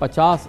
50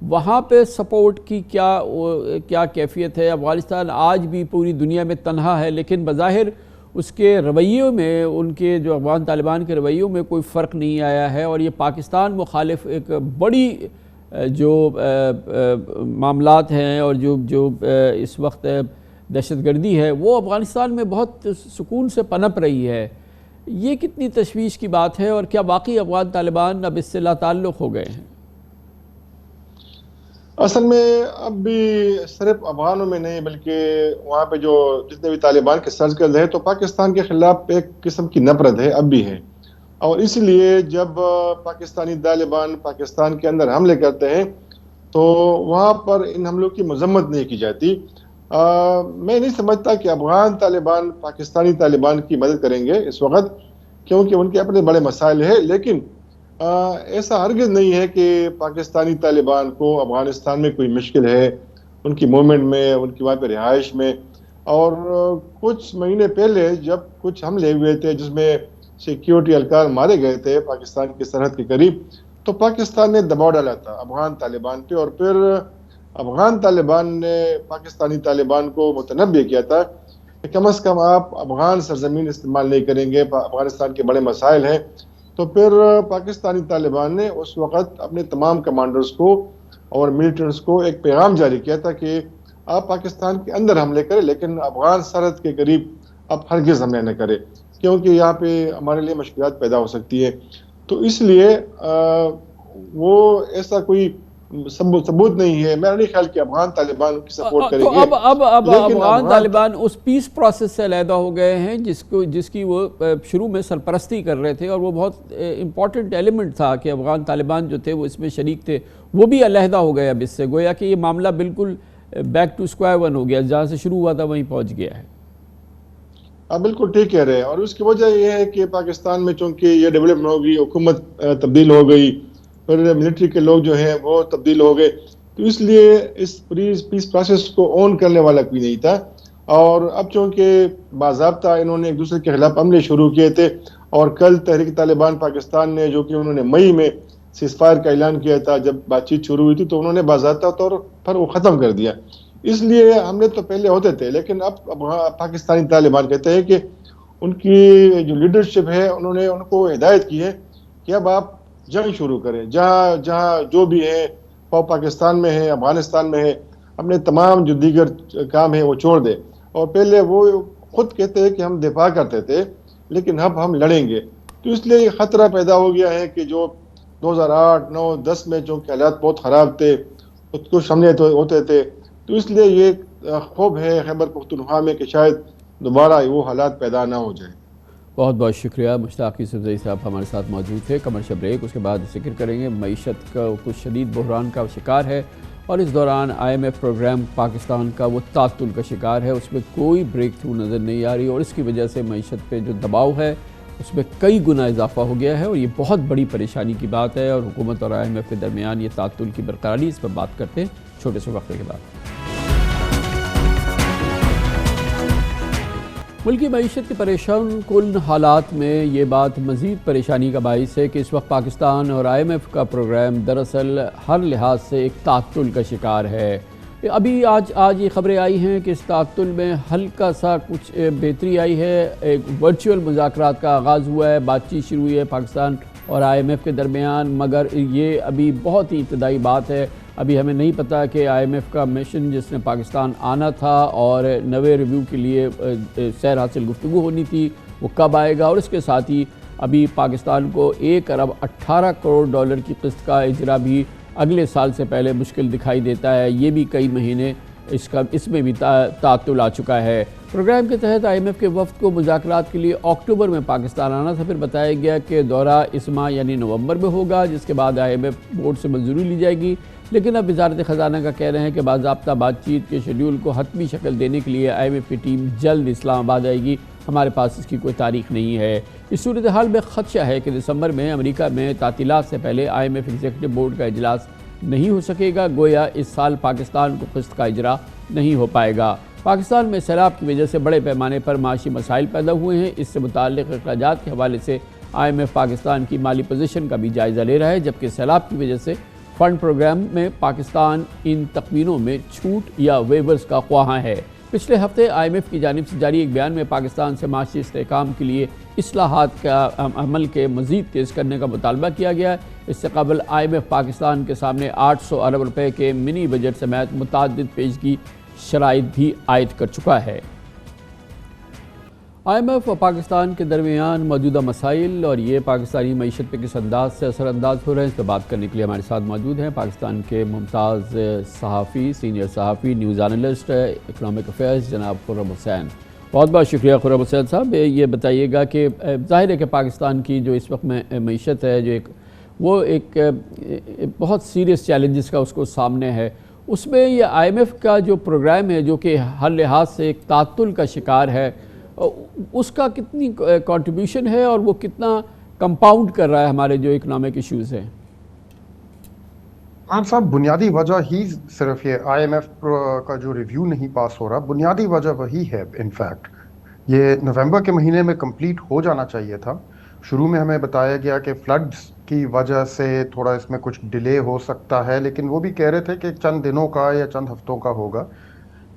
وہاں پہ سپورٹ کی کیا کیفیت ہے؟ افغانستان آج بھی پوری دنیا میں تنہا ہے، لیکن بظاہر اس کے رویوں میں، ان کے جو افغان طالبان کے رویوں میں کوئی فرق نہیں آیا ہے، اور یہ پاکستان مخالف ایک بڑی جو معاملات ہیں اور جو اس وقت دہشت گردی ہے وہ افغانستان میں بہت سکون سے پنپ رہی ہے۔ یہ کتنی تشویش کی بات ہے، اور کیا واقعی افغان طالبان اب اس سے لا تعلق ہو گئے ہیں؟ اصل میں اب بھی صرف افغانوں میں نہیں بلکہ وہاں پہ جو جتنے بھی طالبان کے سرکل ہے تو پاکستان کے خلاف ایک قسم کی نفرت ہے، اب بھی ہے، اور اس لیے جب پاکستانی طالبان پاکستان کے اندر حملے کرتے ہیں تو وہاں پر ان حملوں کی مذمت نہیں کی جاتی۔ میں نہیں سمجھتا کہ افغان طالبان پاکستانی طالبان کی مدد کریں گے اس وقت، کیونکہ ان کے اپنے بڑے مسائل ہیں، لیکن ایسا ہرگز نہیں ہے کہ پاکستانی طالبان کو افغانستان میں کوئی مشکل ہے ان کی موومنٹ میں، ان کی وہاں پہ رہائش میں۔ اور کچھ مہینے پہلے جب کچھ حملے ہوئے تھے جس میں سیکیورٹی اہلکار مارے گئے تھے پاکستان کی سرحد کے قریب، تو پاکستان نے دباؤ ڈالا تھا افغان طالبان پہ، اور پھر افغان طالبان نے پاکستانی طالبان کو متنبہ کیا تھا کہ کم از کم آپ افغان سرزمین استعمال نہیں کریں گے، افغانستان کے بڑے مسائل ہیں۔ تو پھر پاکستانی طالبان نے اس وقت اپنے تمام کمانڈرز کو اور ملیٹنٹس کو ایک پیغام جاری کیا تھا کہ آپ پاکستان کے اندر حملے کریں لیکن افغان سرحد کے قریب آپ ہرگز حملے نہ کریں، کیونکہ یہاں پہ ہمارے لیے مشکلات پیدا ہو سکتی ہے۔ تو اس لیے وہ ایسا کوئی ثبوت نہیں ہے، میرا نہیں خیال کہ افغان طالبان کی سپورٹ کریں گے۔ اب افغان طالبان اس پیس پروسیس سے علیحدہ ہو گئے ہیں جس کی وہ شروع میں سرپرستی کر رہے تھے، اور وہ بہت امپورٹنٹ ایلیمنٹ تھا کہ افغان طالبان جو تھے وہ اس میں شریک تھے، وہ بھی علیحدہ ہو گئے اب اس سے، گویا کہ یہ معاملہ بالکل بیک ٹو اسکوائر ون ہو گیا، جہاں سے شروع ہوا تھا وہیں پہنچ گیا ہے۔ آپ بالکل ٹھیک کہہ رہے ہیں، اور اس کی وجہ یہ ہے کہ پاکستان میں چونکہ یہ ڈیولپمنٹ ہو گئی، حکومت تبدیل ہو گئی، پھر ملٹری کے لوگ جو ہیں وہ تبدیل ہو گئے، تو اس لیے اس پیس پروسیس کو اون کرنے والا کوئی نہیں تھا۔ اور اب چونکہ باضابطہ انہوں نے ایک دوسرے کے خلاف حملے شروع کیے تھے، اور کل تحریک طالبان پاکستان نے جو کہ انہوں نے مئی میں سیز فائر کا اعلان کیا تھا جب بات چیت شروع ہوئی تھی، تو انہوں نے باضابطہ طور پر وہ ختم کر دیا۔ اس لیے حملے تو پہلے ہوتے تھے، لیکن اب پاکستانی طالبان کہتے ہیں کہ ان کی جو لیڈرشپ ہے انہوں نے ان کو ہدایت کی ہے کہ اب آپ جنگ شروع کریں، جہاں جو بھی ہیں پاکستان میں ہے، افغانستان میں ہے، اپنے تمام جو دیگر کام ہیں وہ چھوڑ دیں۔ اور پہلے وہ خود کہتے ہیں کہ ہم دفاع کرتے تھے لیکن اب ہم لڑیں گے۔ تو اس لیے یہ خطرہ پیدا ہو گیا ہے کہ جو 2008، 9، 10 میں جو حالات بہت خراب تھے، کچھ حملے ہوتے تھے، تو اس لیے یہ خوف ہے خیبر پختونخوا میں کہ شاید دوبارہ وہ حالات پیدا نہ ہو جائیں۔ بہت بہت شکریہ مشتاق یوسفزئی صاحب ہمارے ساتھ موجود تھے۔ کمرشل بریک، اس کے بعد ذکر کریں گے معیشت کا کچھ شدید بحران کا شکار ہے، اور اس دوران IMF پروگرام پاکستان کا وہ تعطل کا شکار ہے، اس میں کوئی بریک تھرو نظر نہیں آ رہی، اور اس کی وجہ سے معیشت پہ جو دباؤ ہے اس میں کئی گنا اضافہ ہو گیا ہے، اور یہ بہت بڑی پریشانی کی بات ہے، اور حکومت اور IMF کے درمیان یہ تعطل کی برقراری، اس پر بات کرتے ہیں چھوٹے سے وقفے کے بعد۔ ملکی معیشت کے پریشان کن حالات میں یہ بات مزید پریشانی کا باعث ہے کہ اس وقت پاکستان اور IMF کا پروگرام دراصل ہر لحاظ سے ایک تعطل کا شکار ہے۔ ابھی آج یہ خبریں آئی ہیں کہ اس تعطل میں ہلکا سا کچھ بہتری آئی ہے، ایک ورچوئل مذاکرات کا آغاز ہوا ہے، بات چیت شروع ہوئی ہے پاکستان اور IMF کے درمیان، مگر یہ ابھی بہت ہی ابتدائی بات ہے۔ ابھی ہمیں نہیں پتا کہ IMF کا مشن جس نے پاکستان آنا تھا اور نوے ریویو کے لیے سیر حاصل گفتگو ہونی تھی وہ کب آئے گا، اور اس کے ساتھ ہی ابھی پاکستان کو 1.18 ارب کی قسط کا اجرا بھی اگلے سال سے پہلے مشکل دکھائی دیتا ہے۔ یہ بھی کئی مہینے اس میں بھی تعطل آ چکا ہے۔ پروگرام کے تحت IMF کے وفد کو مذاکرات کے لیے اکتوبر میں پاکستان آنا تھا، پھر بتایا گیا کہ دورہ اس ماہ یعنی نومبر میں ہوگا، جس کے بعد IMF بورڈ سے منظوری لی جائے گی۔ لیکن اب وزارت خزانہ کا کہہ رہے ہیں کہ باضابطہ بات چیت کے شیڈیول کو حتمی شکل دینے کے لیے IMF کی ٹیم جلد اسلام آباد آئے گی، ہمارے پاس اس کی کوئی تاریخ نہیں ہے۔ اس صورتحال میں خدشہ ہے کہ دسمبر میں امریکہ میں تعطیلات سے پہلے IMF ایگزیکٹو بورڈ کا اجلاس نہیں ہو سکے گا، گویا اس سال پاکستان کو قسط کا اجرا نہیں ہو پائے گا۔ پاکستان میں سیلاب کی وجہ سے بڑے پیمانے پر معاشی مسائل پیدا ہوئے ہیں، اس سے متعلق اخراجات کے حوالے سے IMF پاکستان کی مالی پوزیشن کا بھی جائزہ لے رہا ہے، جبکہ سیلاب کی وجہ سے فنڈ پروگرام میں پاکستان ان تخمینوں میں چھوٹ یا ویورز کا خواہاں ہے۔ پچھلے ہفتے IMF کی جانب سے جاری ایک بیان میں پاکستان سے معاشی استحکام کے لیے اصلاحات کا عمل کے مزید تیز کرنے کا مطالبہ کیا گیا ہے۔ اس سے قبل IMF پاکستان کے سامنے 800 ارب روپے کے منی بجٹ سمیت متعدد پیشگی شرائط بھی عائد کر چکا ہے۔ IMF اور پاکستان کے درمیان موجودہ مسائل اور یہ پاکستانی معیشت پہ کس انداز سے اثر انداز ہو رہے ہیں، اس پہ بات کرنے کے لیے ہمارے ساتھ موجود ہیں پاکستان کے ممتاز صحافی، سینئر صحافی، نیوز اینالسٹ، اکنامک افیئرز جناب خرم حسین۔ بہت بہت شکریہ خرم حسین صاحب۔ یہ بتائیے گا کہ ظاہر ہے کہ پاکستان کی جو اس وقت میں معیشت ہے جو وہ ایک بہت سیریس چیلنجز کا اس کو سامنے ہے، اس میں یہ IMF کا جو پروگرام ہے جو کہ ہر لحاظ سے ایک تعطل کا شکار ہے، اس کا کتنی کنٹریبیوشن ہے اور وہ کتنا کمپاؤنڈ کر رہا ہے ہمارے جو اکنامک ایشوز ہیں؟ خان صاحب، بنیادی وجہ ہی صرف یہ IMF کا جو ریویو نہیں پاس ہو رہا، بنیادی وجہ وہی ہے۔ انفیکٹ یہ نومبر کے مہینے میں کمپلیٹ ہو جانا چاہیے تھا۔ شروع میں ہمیں بتایا گیا کہ فلڈز کی وجہ سے تھوڑا اس میں کچھ ڈیلے ہو سکتا ہے، لیکن وہ بھی کہہ رہے تھے کہ چند دنوں کا یا چند ہفتوں کا ہوگا۔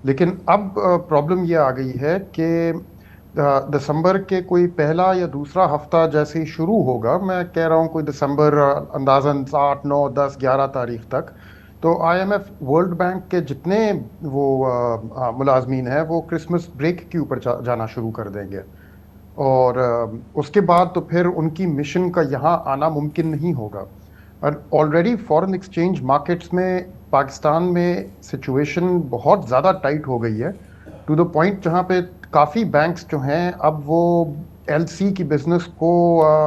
لیکن اب پرابلم یہ آ گئی ہے کہ دسمبر کے کوئی پہلا یا دوسرا ہفتہ جیسے ہی شروع ہوگا، میں کہہ رہا ہوں کوئی دسمبر اندازاً 8، 9، 10، 11 تاریخ تک، تو IMF ورلڈ بینک کے جتنے وہ ملازمین ہیں وہ کرسمس بریک کے اوپر جانا شروع کر دیں گے، اور اس کے بعد تو پھر ان کی مشن کا یہاں آنا ممکن نہیں ہوگا۔ اور آلریڈی فورن ایکسچینج مارکیٹس میں پاکستان میں سچویشن بہت زیادہ ٹائٹ ہو گئی ہے، ٹو دا پوائنٹ جہاں پہ کافی بینکس جو ہیں اب وہ LC کی بزنس کو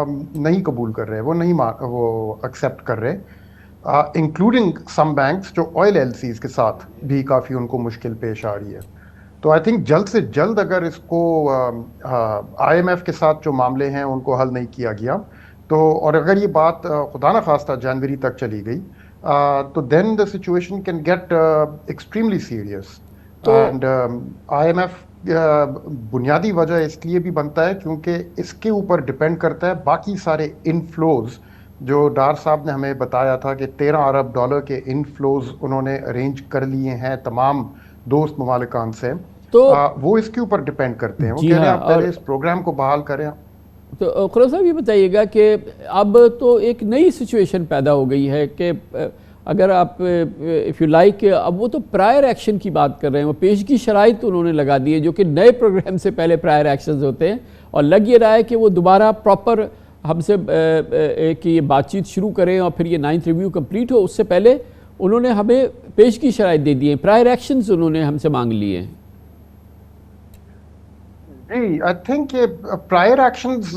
نہیں قبول کر رہے، وہ نہیں وہ ایکسیپٹ کر رہے، انکلوڈنگ سم بینکس جو آئل LCs کے ساتھ بھی کافی ان کو مشکل پیش آ رہی ہے۔ تو آئی تھنک جلد سے جلد اگر اس کو IMF کے ساتھ جو معاملے ہیں ان کو حل نہیں کیا گیا تو، اور اگر یہ بات خدا نخواستہ جنوری تک چلی گئی تو then the situation can get extremely serious. And IMF بنیادی وجہ اس لیے بھی بنتا ہے کیونکہ اس کے اوپر ڈپینڈ کرتا ہے باقی سارے انفلوز جو ڈار صاحب نے ہمیں بتایا تھا کہ $13 ارب کے انفلوز انہوں نے ارینج کر لیے ہیں تمام دوست ممالکان سے، تو وہ اس کے اوپر ڈپینڈ کرتے ہیں۔ وہ کہہ رہے ہیں آپ پہلے اس پروگرام کو بحال کریں۔ تو خرم صاحب یہ بتائیے گا کہ اب تو ایک نئی سچویشن پیدا ہو گئی ہے کہ اگر آپ اف یو لائک اب وہ تو پرائر ایکشن کی بات کر رہے ہیں، وہ پیشگی شرائط انہوں نے لگا دی ہے جو کہ نئے پروگرام سے پہلے پرائر ایکشنز ہوتے ہیں، اور لگ یہ رہا ہے کہ وہ دوبارہ پراپر ہم سے ایک یہ بات چیت شروع کریں اور پھر یہ 9th ریویو کمپلیٹ ہو، اس سے پہلے انہوں نے ہمیں پیشگی شرائط دے دی ہیں، پرائر ایکشنز انہوں نے ہم سے مانگ لیے ہیں۔ جی، آئی تھنک یہ پرائر ایکشنز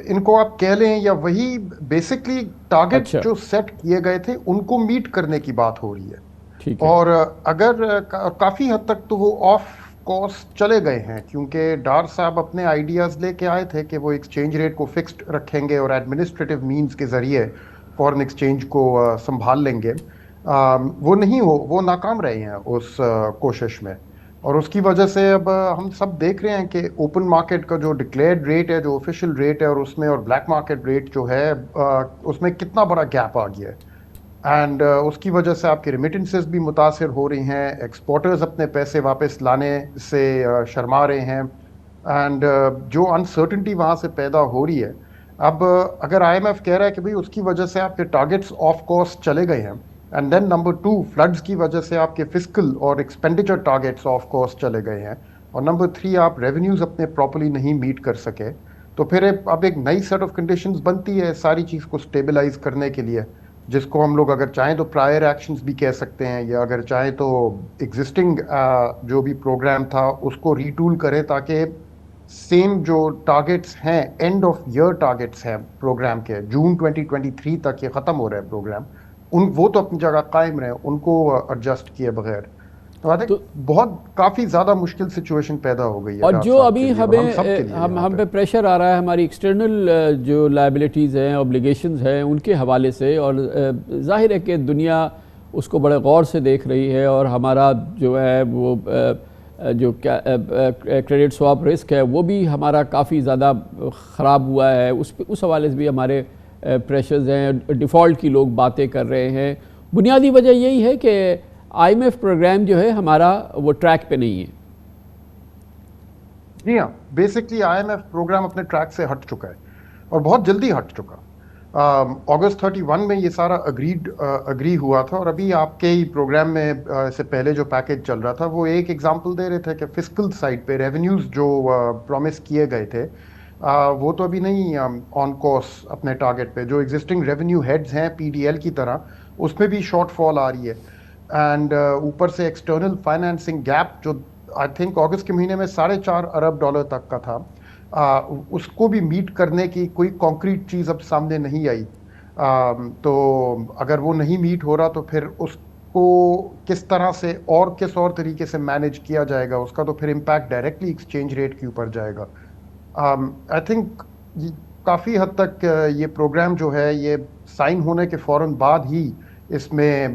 ان کو آپ کہہ لیں یا وہی بیسکلی ٹارگٹ جو سیٹ کیے گئے تھے ان کو میٹ کرنے کی بات ہو رہی ہے، اور اگر کافی حد تک تو وہ آف کورس چلے گئے ہیں، کیونکہ ڈار صاحب اپنے آئیڈیاز لے کے آئے تھے کہ وہ ایکسچینج ریٹ کو فکسڈ رکھیں گے اور ایڈمنسٹریٹو مینز کے ذریعے فورن ایکسچینج کو سنبھال لیں گے۔ وہ ناکام رہے ہیں اس کوشش میں، اور اس کی وجہ سے اب ہم سب دیکھ رہے ہیں کہ اوپن مارکیٹ کا جو ڈکلیئرڈ ریٹ ہے، جو آفیشیل ریٹ ہے، اور اس میں اور بلیک مارکیٹ ریٹ جو ہے اس میں کتنا بڑا گیپ آ گیا ہے، اینڈ اس کی وجہ سے آپ کی ریمیٹنسز بھی متاثر ہو رہی ہیں، ایکسپورٹرز اپنے پیسے واپس لانے سے شرما رہے ہیں، اینڈ جو انسرٹنٹی وہاں سے پیدا ہو رہی ہے۔ اب اگر IMF کہہ رہا ہے کہ بھئی اس کی وجہ سے آپ کے ٹارگٹس آف کورس چلے گئے ہیں، اینڈ دین نمبر 2 فلڈز کی وجہ سے آپ کے فسکل اور ایکسپینڈیچر ٹارگٹس آف کورس چلے گئے ہیں، اور نمبر 3 آپ ریونیوز اپنے پراپرلی نہیں میٹ کر سکے، تو پھر اب ایک نئی سیٹ آف کنڈیشنز بنتی ہے ساری چیز کو سٹیبلائز کرنے کے لیے، جس کو ہم لوگ اگر چاہیں تو پرائر ایکشنز بھی کہہ سکتے ہیں، یا اگر چاہیں تو ایگزسٹنگ جو بھی پروگرام تھا اس کو ری ٹول کریں تاکہ سیم جو ٹارگٹس ہیں، اینڈ آف ایئر ٹارگٹس ہیں پروگرام کے، جون 2023 تک یہ ختم ہو رہا ہے پروگرام، وہ تو اپنی جگہ قائم رہے، ان کو ایڈجسٹ کیے بغیر۔ تو بہت کافی زیادہ مشکل سچویشن پیدا ہو گئی ہے، اور جو ابھی ہم پہ پریشر آ رہا ہے ہماری ایکسٹرنل جو لائبلٹیز ہیں، اوبلیگیشنز ہیں، ان کے حوالے سے، اور ظاہر ہے کہ دنیا اس کو بڑے غور سے دیکھ رہی ہے، اور ہمارا جو ہے وہ جو کریڈٹ سواپ رسک ہے وہ بھی ہمارا کافی زیادہ خراب ہوا ہے، اس حوالے سے بھی ہمارے پریشرز ہیں، ڈیفالٹ کی لوگ باتیں کر رہے ہیں، بنیادی وجہ یہی ہے کہ IMF پروگرام جو ہے ہمارا وہ ٹریک پہ نہیں ہے. جی ہاں، بیسکلی IMF پروگرام اپنے ٹریک سے ہٹ چکا ہے اور بہت جلدی ہٹ چکا. اگست 31 میں یہ سارا اگری ہوا تھا، اور ابھی آپ کے ہی پروگرام میں سے پہلے جو پیکج چل رہا تھا وہ ایک ایگزامپل دے رہے تھے کہ فسکل سائڈ پہ ریونیوز جو پرومس کیے گئے تھے وہ تو ابھی نہیں آن کورس اپنے ٹارگٹ پہ. جو ایگزسٹنگ ریونیو ہیڈز ہیں PDL کی طرح اس میں بھی شارٹ فال آ رہی ہے، اینڈ اوپر سے ایکسٹرنل فائنینسنگ گیپ جو آئی تھنک اگست کے مہینے میں $4.5 ارب تک کا تھا، اس کو بھی میٹ کرنے کی کوئی کانکریٹ چیز اب سامنے نہیں آئی. تو اگر وہ نہیں میٹ ہو رہا تو پھر اس کو کس طرح سے اور کس اور طریقے سے مینیج کیا جائے گا، اس کا تو پھر امپیکٹ ڈائریکٹلی ایکسچینج ریٹ کے اوپر جائے گا. آئی تھنک کافی حد تک یہ پروگرام جو ہے یہ سائن ہونے کے فوراً بعد ہی اس میں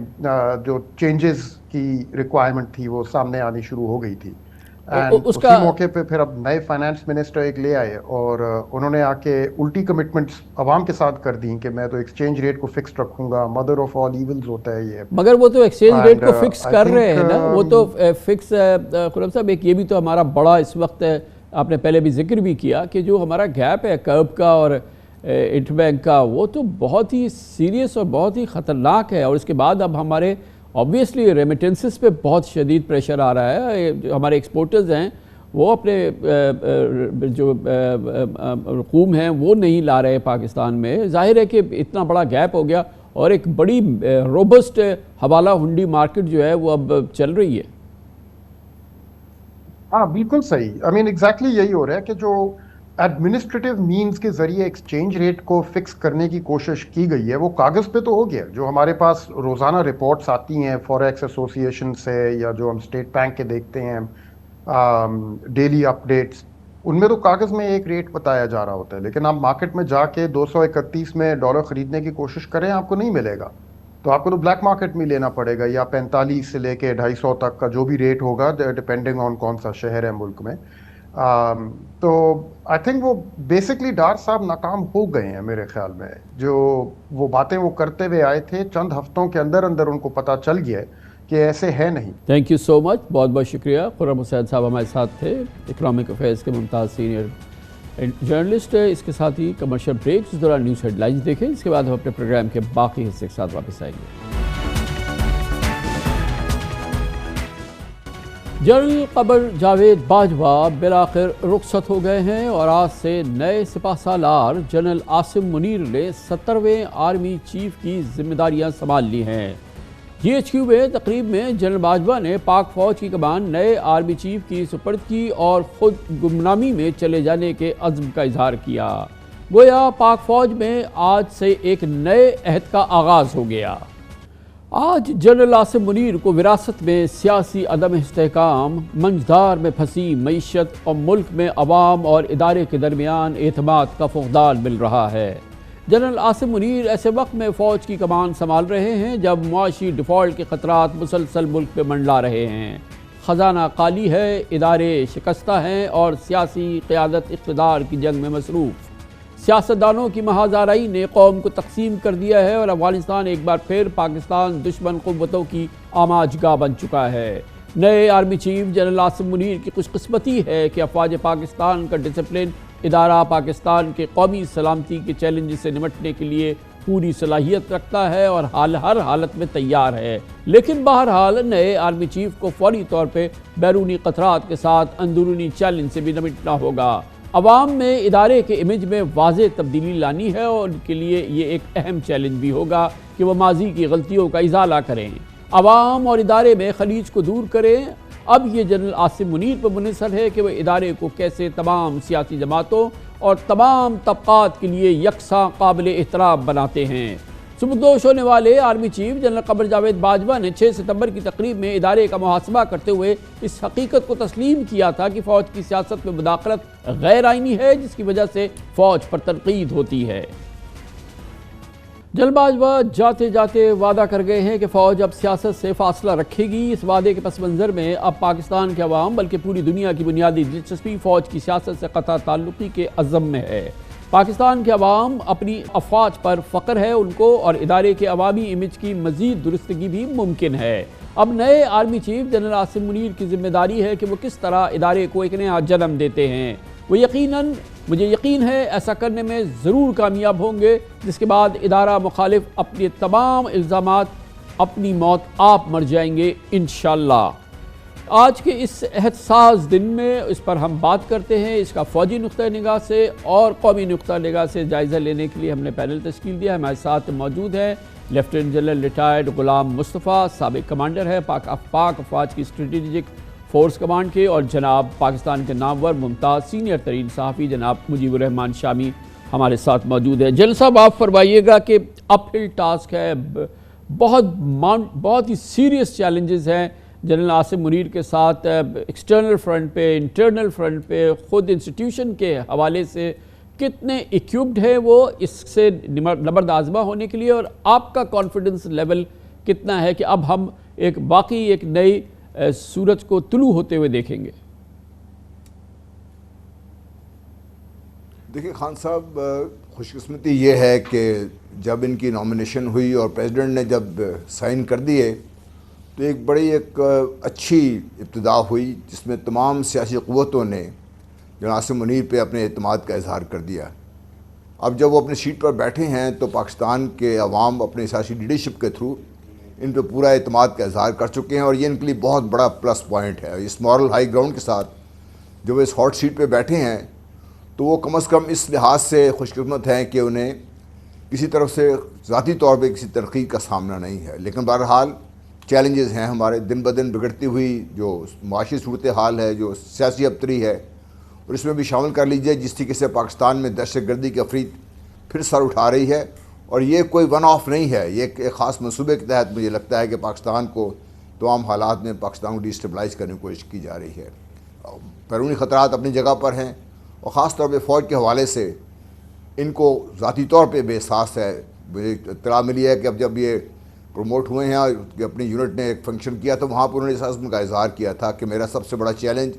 جو چینجز کی ریکوائرمنٹ تھی وہ سامنے آنی شروع ہو گئی تھی. اسی موقع پہ پھر اب نئے فائنانس منسٹر ایک لے آئے اور انہوں نے آ کے الٹی کمٹمنٹس عوام کے ساتھ کر دیں کہ میں تو ایکسچینج ریٹ کو فکس رکھوں گا، مدر آف آل ایولز ہوتا ہے یہ. مگر وہ تو ایکسچینج ریٹ کو فکس کر رہے ہیں نا، وہ تو فکس. خرم صاحب ایک یہ بھی تو ہمارا بڑا اس وقت آپ نے پہلے بھی ذکر بھی کیا کہ جو ہمارا گیپ ہے کرب کا اور انٹر بینک کا، وہ تو بہت ہی سیریس اور بہت ہی خطرناک ہے. اور اس کے بعد اب ہمارے آبویسلی ریمیٹنسز پہ بہت شدید پریشر آ رہا ہے. جو ہمارے ایکسپورٹرز ہیں وہ اپنے جو رقوم ہیں وہ نہیں لا رہے پاکستان میں. ظاہر ہے کہ اتنا بڑا گیپ ہو گیا اور ایک بڑی روبسٹ حوالہ ہنڈی مارکیٹ جو ہے وہ اب چل رہی ہے. ہاں بالکل صحیح. ایگزیکٹلی یہی ہو رہا ہے کہ جو ایڈمنسٹریٹو مینز کے ذریعے ایکسچینج ریٹ کو فکس کرنے کی کوشش کی گئی ہے وہ کاغذ پہ تو ہو گیا. جو ہمارے پاس روزانہ رپورٹس آتی ہیں فوریکس ایسوسی ایشن سے یا جو ہم اسٹیٹ بینک کے دیکھتے ہیں ڈیلی اپڈیٹس، ان میں تو کاغذ میں ایک ریٹ بتایا جا رہا ہوتا ہے، لیکن آپ مارکیٹ میں جا کے 231 میں ڈالر خریدنے کی کوشش کریں آپ کو نہیں ملے گا. تو آپ کو تو بلیک مارکیٹ میں لینا پڑے گا، یا 45 سے لے کے 250 تک کا جو بھی ریٹ ہوگا ڈپینڈنگ آن کون سا شہر ہے ملک میں. تو آئی تھنک وہ بیسکلی ڈار صاحب ناکام ہو گئے ہیں میرے خیال میں. جو وہ باتیں وہ کرتے ہوئے آئے تھے چند ہفتوں کے اندر اندر ان کو پتہ چل گیا کہ ایسے ہے نہیں. تھینک یو سو مچ، بہت بہت شکریہ. خرم حسین صاحب ہمارے ساتھ تھے، اکنامک افیئرز کے ممتاز سینئر جرنلسٹ. اس کے ساتھ ہی کمرشل بریک، اس دوران نیوز ہیڈ لائنز دیکھیں. اس کے بعد ہم اپنے پروگرام کے باقی حصے کے ساتھ واپس آئیں گے. جنرل قمر جاوید باجوہ بالآخر رخصت ہو گئے ہیں اور آج سے نئے سپہ سالار جنرل عاصم منیر نے 70ویں آرمی چیف کی ذمہ داریاں سنبھال لی ہیں. GHQ میں تقریب میں جنرل باجوہ نے پاک فوج کی کمان نئے آرمی چیف کی سپرد کی اور خود گمنامی میں چلے جانے کے عزم کا اظہار کیا. گویا پاک فوج میں آج سے ایک نئے عہد کا آغاز ہو گیا. آج جنرل عاصم منیر کو وراثت میں سیاسی عدم استحکام، منجدار میں پھنسی معیشت اور ملک میں عوام اور ادارے کے درمیان اعتماد کا فقدان مل رہا ہے. جنرل عاصم منیر ایسے وقت میں فوج کی کمان سنبھال رہے ہیں جب معاشی ڈیفالٹ کے خطرات مسلسل ملک پہ منڈلا رہے ہیں. خزانہ خالی ہے، ادارے شکستہ ہیں اور سیاسی قیادت اقتدار کی جنگ میں مصروف. سیاستدانوں کی محاذ آرائی نے قوم کو تقسیم کر دیا ہے اور افغانستان ایک بار پھر پاکستان دشمن قوتوں کی آماج گاہ بن چکا ہے. نئے army chief general Asim Munir کی خوش قسمتی ہے کہ افواج پاکستان کا ڈسپلن ادارہ پاکستان کے قومی سلامتی کے چیلنج سے نمٹنے کے لیے پوری صلاحیت رکھتا ہے اور ہر حالت میں تیار ہے. لیکن بہرحال نئے آرمی چیف کو فوری طور پہ بیرونی خطرات کے ساتھ اندرونی چیلنج سے بھی نمٹنا ہوگا. عوام میں ادارے کے امیج میں واضح تبدیلی لانی ہے اور ان کے لیے یہ ایک اہم چیلنج بھی ہوگا کہ وہ ماضی کی غلطیوں کا ازالہ کریں، عوام اور ادارے میں خلیج کو دور کریں. اب یہ جنرل عاصم منیر پر منحصر ہے کہ وہ ادارے کو کیسے تمام سیاسی جماعتوں اور تمام طبقات کے لیے یکساں قابل احترام بناتے ہیں. سبکدوش ہونے والے army chief general Qamar Javed Bajwa نے 6 ستمبر کی تقریب میں ادارے کا محاسبہ کرتے ہوئے اس حقیقت کو تسلیم کیا تھا کہ فوج کی سیاست میں مداخلت غیر آئینی ہے جس کی وجہ سے فوج پر تنقید ہوتی ہے. جنرل باجوہ جاتے جاتے وعدہ کر گئے ہیں کہ فوج اب سیاست سے فاصلہ رکھے گی. اس وعدے کے پس منظر میں اب پاکستان کے عوام بلکہ پوری دنیا کی بنیادی دلچسپی فوج کی سیاست سے قطع تعلقی کے عزم میں ہے. پاکستان کے عوام اپنی افواج پر فخر ہے ان کو، اور ادارے کے عوامی امیج کی مزید درستگی بھی ممکن ہے۔ اب نئے army chief general Asim Munir کی ذمہ داری ہے کہ وہ کس طرح ادارے کو ایک نیا جنم دیتے ہیں۔ وہ مجھے یقین ہے ایسا کرنے میں ضرور کامیاب ہوں گے، جس کے بعد ادارہ مخالف اپنے تمام الزامات اپنی موت آپ مر جائیں گے انشاءاللہ۔ آج کے اس حساس دن میں اس پر ہم بات کرتے ہیں، اس کا فوجی نقطہ نگاہ سے اور قومی نقطہ نگاہ سے جائزہ لینے کے لیے ہم نے پینل تشکیل دیا ہے۔ ہمارے ساتھ موجود ہے lieutenant general retired Ghulam Mustafa, سابق کمانڈر ہے پاک افواج کی اسٹریٹجک فورس کمانڈ کے، اور جناب پاکستان کے نامور ممتاز سینئر ترین صحافی جناب مجیب الرحمان شامی ہمارے ساتھ موجود ہے۔ جنرل صاحب، آپ فرمائیے گا کہ اپ ہل ٹاسک ہے، بہت ہی سیریس چیلنجز ہیں جنرل عاصم منیر کے ساتھ، ایکسٹرنل فرنٹ پہ، انٹرنل فرنٹ پہ، خود انسٹیٹیوشن کے حوالے سے کتنے ایکوپڈ ہے وہ اس سے نبرد آزما ہونے کے لیے، اور آپ کا کانفیڈنس لیول کتنا ہے کہ اب ہم ایک نئی سورج کو طلوع ہوتے ہوئے دیکھیں گے؟ دیکھیں خان صاحب، خوش قسمتی یہ ہے کہ جب ان کی نامینیشن ہوئی اور پریزیڈنٹ نے جب سائن کر دیے تو ایک اچھی ابتدا ہوئی، جس میں تمام سیاسی قوتوں نے جنرل عاصم منیر پہ اپنے اعتماد کا اظہار کر دیا۔ اب جب وہ اپنی سیٹ پر بیٹھے ہیں تو پاکستان کے عوام اپنے سیاسی لیڈرشپ کے تھرو ان پہ پورا اعتماد کا اظہار کر چکے ہیں، اور یہ ان کے لیے بہت بڑا پلس پوائنٹ ہے۔ اس مورل ہائی گراؤنڈ کے ساتھ جو وہ اس ہاٹ سیٹ پہ بیٹھے ہیں تو وہ کم از کم اس لحاظ سے خوش قسمت ہیں کہ انہیں کسی طرف سے ذاتی طور پہ کسی تنقید کا سامنا نہیں ہے۔ لیکن بہرحال چیلنجز ہیں ہمارے، دن بدن بگڑتی ہوئی جو معاشی صورتحال ہے، جو سیاسی ابتری ہے، اور اس میں بھی شامل کر لیجئے جس طریقے سے پاکستان میں دہشت گردی کی افریت پھر سر اٹھا رہی ہے، اور یہ کوئی ون آف نہیں ہے، یہ ایک خاص منصوبے کے تحت مجھے لگتا ہے کہ پاکستان کو تمام حالات میں پاکستان کو ڈیسٹیبلائز کرنے کی کوشش کی جا رہی ہے۔ بیرونی خطرات اپنی جگہ پر ہیں، اور خاص طور پہ فوج کے حوالے سے ان کو ذاتی طور پہ بے احساس ہے۔ مجھے اطلاع ملی ہے کہ اب جب یہ پروموٹ ہوئے ہیں اور اپنی یونٹ نے ایک فنکشن کیا تو وہاں پر انہوں نے اس عزم کا اظہار کیا تھا کہ میرا سب سے بڑا چیلنج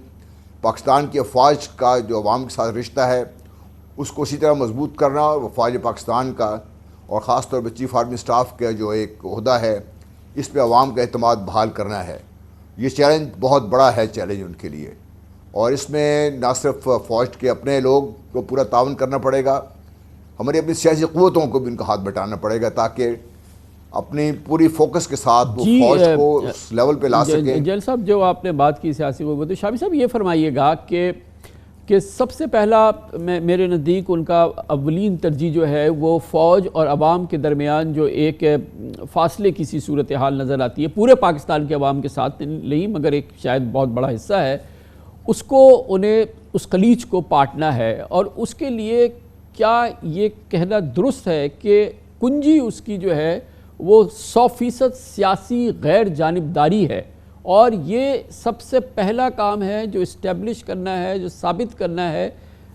پاکستان کی افواج کا جو عوام کے ساتھ رشتہ ہے اس کو اسی طرح مضبوط کرنا، اور افواج پاکستان کا اور خاص طور پہ چیف آرمی سٹاف کا جو ایک عہدہ ہے اس پہ عوام کا اعتماد بحال کرنا ہے۔ یہ چیلنج بہت بڑا ہے، چیلنج ان کے لیے، اور اس میں نہ صرف فوج کے اپنے لوگ کو پورا تعاون کرنا پڑے گا، ہماری اپنی سیاسی قوتوں کو بھی ان کا ہاتھ بٹانا پڑے گا تاکہ اپنی پوری فوکس کے ساتھ وہ فوج کو اس لیول پہ لا سکیں۔ جیل صاحب، جو آپ نے بات کی سیاسی قوت، شامی صاحب یہ فرمائیے گا کہ سب سے پہلا میرے نزدیک ان کا اولین ترجیح جو ہے وہ فوج اور عوام کے درمیان جو ایک فاصلے کی سی صورتحال نظر آتی ہے، پورے پاکستان کے عوام کے ساتھ نہیں مگر ایک شاید بہت بڑا حصہ ہے، اس کو انہیں اس خلیج کو پاٹنا ہے، اور اس کے لیے کیا یہ کہنا درست ہے کہ کنجی اس کی جو ہے وہ 100% سیاسی غیر جانبداری ہے، اور یہ سب سے پہلا کام ہے جو اسٹیبلش کرنا ہے، جو ثابت کرنا ہے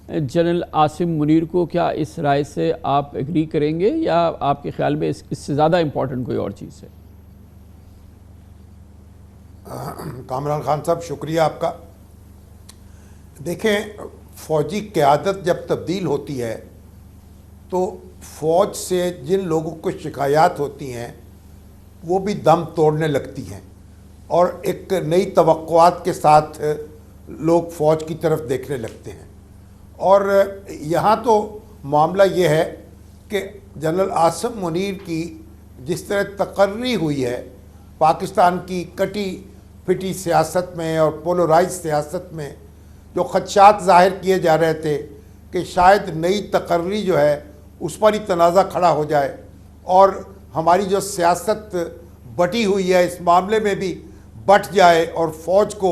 جنرل عاصم منیر کو؟ کیا اس رائے سے آپ ایگری کریں گے، یا آپ کے خیال میں اس سے زیادہ امپورٹنٹ کوئی اور چیز ہے؟ کامران خان صاحب، شکریہ آپ کا۔ دیکھیں، فوجی قیادت جب تبدیل ہوتی ہے تو فوج سے جن لوگوں کو شکایات ہوتی ہیں وہ بھی دم توڑنے لگتی ہیں، اور ایک نئی توقعات کے ساتھ لوگ فوج کی طرف دیکھنے لگتے ہیں۔ اور یہاں تو معاملہ یہ ہے کہ جنرل عاصم منیر کی جس طرح تقرری ہوئی ہے پاکستان کی کٹی پھٹی سیاست میں اور پولرائز سیاست میں، جو خدشات ظاہر کیے جا رہے تھے کہ شاید نئی تقرری جو ہے اس پر ہی تنازع کھڑا ہو جائے، اور ہماری جو سیاست بٹی ہوئی ہے اس معاملے میں بھی بٹ جائے اور فوج کو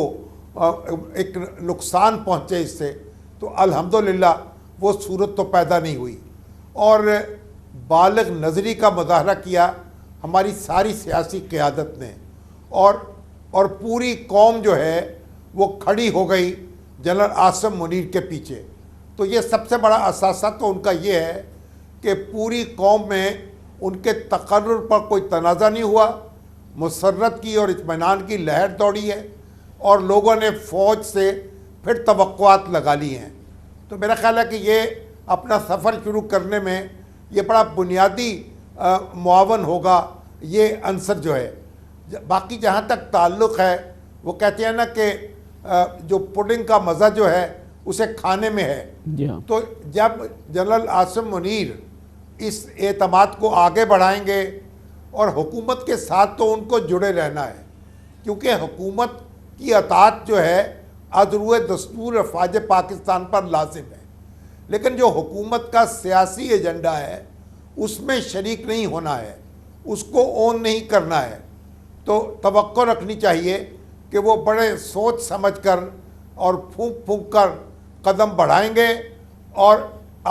ایک نقصان پہنچے اس سے، تو الحمدللہ وہ صورت تو پیدا نہیں ہوئی، اور بالغ نظری کا مظاہرہ کیا ہماری ساری سیاسی قیادت نے، اور پوری قوم جو ہے وہ کھڑی ہو گئی جنرل عاصم منیر کے پیچھے۔ تو یہ سب سے بڑا اثاثہ تو ان کا یہ ہے کہ پوری قوم میں ان کے تقرر پر کوئی تنازع نہیں ہوا، مسرت کی اور اطمینان کی لہر دوڑی ہے، اور لوگوں نے فوج سے پھر توقعات لگا لی ہیں۔ تو میرا خیال ہے کہ یہ اپنا سفر شروع کرنے میں یہ بڑا بنیادی معاون ہوگا یہ عنصر جو ہے. باقی جہاں تک تعلق ہے وہ کہتے ہیں نا کہ جو پڈنگ کا مزہ جو ہے اسے کھانے میں ہے. تو جب جنرل عاصم منیر اس اعتماد کو آگے بڑھائیں گے اور حکومت کے ساتھ تو ان کو جڑے رہنا ہے کیونکہ حکومت کی اطاعت جو ہے ادروئے دستور افواج پاکستان پر لازم ہے، لیکن جو حکومت کا سیاسی ایجنڈا ہے اس میں شریک نہیں ہونا ہے، اس کو اون نہیں کرنا ہے. تو توقع رکھنی چاہیے کہ وہ بڑے سوچ سمجھ کر اور پھونک پھونک کر قدم بڑھائیں گے اور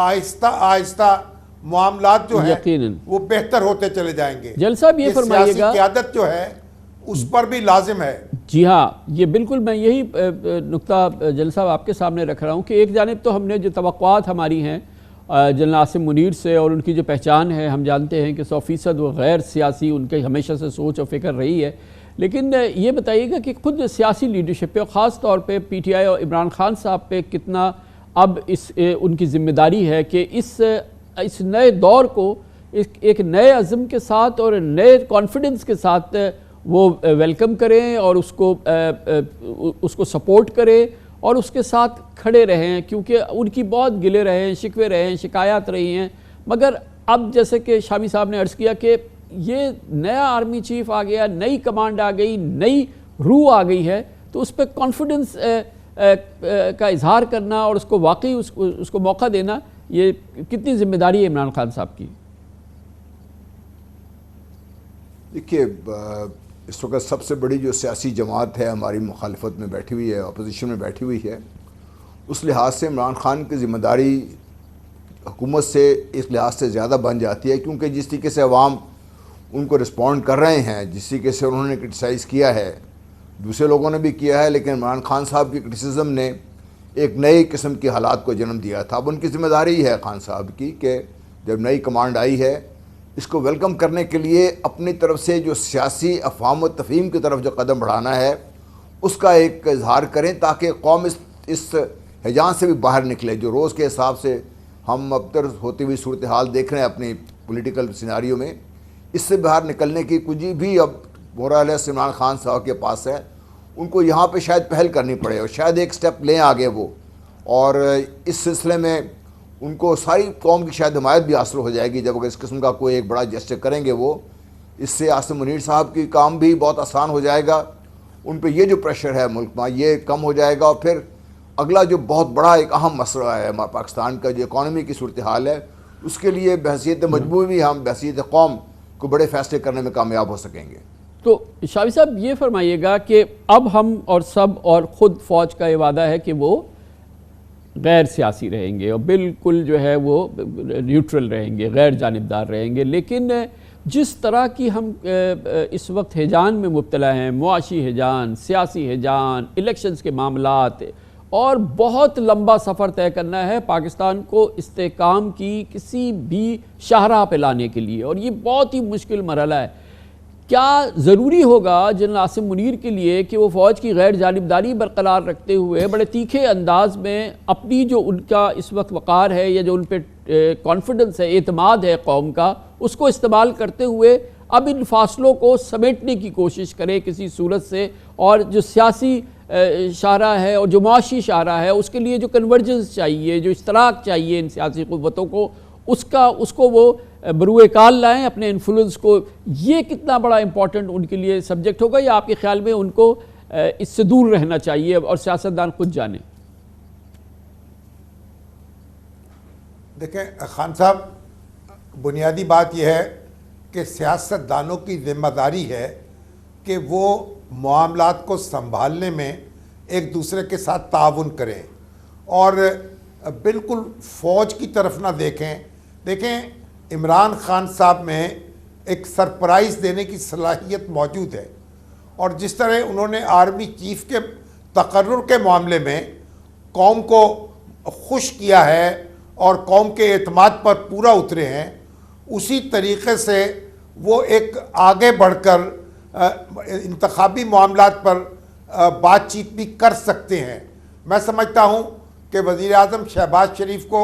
آہستہ آہستہ معاملات جو ہیں وہ بہتر ہوتے چلے جائیں گے. جل صاحب یہ فرمائیے گا، سیاسی قیادت جو ہے اس پر بھی لازم ہے. جی ہاں، یہ بالکل میں یہی نقطہ جل صاحب آپ کے سامنے رکھ رہا ہوں کہ ایک جانب تو ہم نے جو توقعات ہماری ہیں جنرل عاصم منیر سے اور ان کی جو پہچان ہے، ہم جانتے ہیں کہ 100% وہ غیر سیاسی ان کی ہمیشہ سے سوچ اور فکر رہی ہے. لیکن یہ بتائیے گا کہ خود سیاسی لیڈرشپ پہ، خاص طور پہ پی ٹی آئی اور عمران خان صاحب پہ کتنا اب ان کی ذمہ داری ہے کہ اس نئے دور کو ایک نئے عزم کے ساتھ اور نئے کانفیڈنس کے ساتھ وہ ویلکم کریں اور اس کو سپورٹ کریں اور اس کے ساتھ کھڑے رہیں، کیونکہ ان کی بہت گلے رہے ہیں، شکوے رہے ہیں، شکایات رہی ہیں. مگر اب جیسے کہ شامی صاحب نے عرض کیا کہ یہ نیا آرمی چیف آ گیا، نئی کمانڈ آ گئی، نئی روح آ گئی ہے، تو اس پہ کانفیڈنس کا اظہار کرنا اور اس کو واقعی اس کو موقع دینا، یہ کتنی ذمہ داری ہے عمران خان صاحب کی؟ دیکھیے، اس وقت سب سے بڑی جو سیاسی جماعت ہے ہماری مخالفت میں بیٹھی ہوئی ہے، اپوزیشن میں بیٹھی ہوئی ہے، اس لحاظ سے عمران خان کی ذمہ داری حکومت سے اس لحاظ سے زیادہ بن جاتی ہے کیونکہ جس طریقے سے عوام ان کو رسپونڈ کر رہے ہیں، جس طریقے سے انہوں نے کرٹیسائز کیا ہے، دوسرے لوگوں نے بھی کیا ہے، لیکن عمران خان صاحب کی کرٹیسزم نے ایک نئی قسم کی حالات کو جنم دیا تھا. اب ان کی ذمہ داری ہے خان صاحب کی کہ جب نئی کمانڈ آئی ہے اس کو ویلکم کرنے کے لیے اپنی طرف سے جو سیاسی افہام و تفہیم کی طرف جو قدم بڑھانا ہے اس کا ایک اظہار کریں تاکہ قوم اس ہیجان سے بھی باہر نکلے جو روز کے حساب سے ہم اب تک ہوتی ہوئی صورتحال دیکھ رہے ہیں اپنی پولیٹیکل سیناریو میں. اس سے باہر نکلنے کی کچھ بھی اب مورال عمران خان صاحب کے پاس ہے. ان کو یہاں پہ شاید پہل کرنی پڑے اور شاید ایک سٹیپ لیں آگے وہ، اور اس سلسلے میں ان کو ساری قوم کی شاید حمایت بھی حاصل ہو جائے گی جب اگر اس قسم کا کوئی ایک بڑا جسٹر کریں گے وہ. اس سے عاصم منیر صاحب کی کام بھی بہت آسان ہو جائے گا، ان پہ یہ جو پریشر ہے ملک میں یہ کم ہو جائے گا. اور پھر اگلا جو بہت بڑا ایک اہم مسئلہ ہے پاکستان کا جو اکانومی کی صورتحال ہے، اس کے لیے بحیثیت مجموعی بھی ہم بحیثیت قوم کو بڑے فیصلے کرنے میں کامیاب ہو سکیں گے. تو شاوی صاحب یہ فرمائیے گا کہ اب ہم اور سب اور خود فوج کا یہ وعدہ ہے کہ وہ غیر سیاسی رہیں گے اور بالکل جو ہے وہ نیوٹرل رہیں گے، غیر جانبدار رہیں گے، لیکن جس طرح کی ہم اس وقت ہیجان میں مبتلا ہیں، معاشی ہیجان، سیاسی ہیجان، الیکشنز کے معاملات، اور بہت لمبا سفر طے کرنا ہے پاکستان کو استحکام کی کسی بھی شاہراہ پہ لانے کے لیے، اور یہ بہت ہی مشکل مرحلہ ہے. کیا ضروری ہوگا جنرل عاصم منیر کے لیے کہ وہ فوج کی غیر جانبداری برقرار رکھتے ہوئے بڑے تیکھے انداز میں اپنی جو ان کا اس وقت وقار ہے یا جو ان پہ کانفیڈنس ہے، اعتماد ہے قوم کا، اس کو استعمال کرتے ہوئے اب ان فاصلوں کو سمیٹنے کی کوشش کرے کسی صورت سے، اور جو سیاسی شاہراہ ہے اور جو معاشی شاہراہ ہے اس کے لیے جو کنورجنس چاہیے، جو اشتراک چاہیے ان سیاسی قوتوں کو، اس کو وہ بروئے کال لائیں اپنے انفلوئنس کو. یہ کتنا بڑا امپورٹنٹ ان کے لیے سبجیکٹ ہوگا، یا آپ کے خیال میں ان کو اس سے دور رہنا چاہیے اور سیاستدان خود جانیں؟ دیکھیں خان صاحب، بنیادی بات یہ ہے کہ سیاستدانوں کی ذمہ داری ہے کہ وہ معاملات کو سنبھالنے میں ایک دوسرے کے ساتھ تعاون کریں اور بالکل فوج کی طرف نہ دیکھیں عمران خان صاحب میں ایک سرپرائز دینے کی صلاحیت موجود ہے، اور جس طرح انہوں نے آرمی چیف کے تقرر کے معاملے میں قوم کو خوش کیا ہے اور قوم کے اعتماد پر پورا اترے ہیں، اسی طریقے سے وہ ایک آگے بڑھ کر انتخابی معاملات پر بات چیت بھی کر سکتے ہیں. میں سمجھتا ہوں کہ وزیر اعظم شہباز شریف کو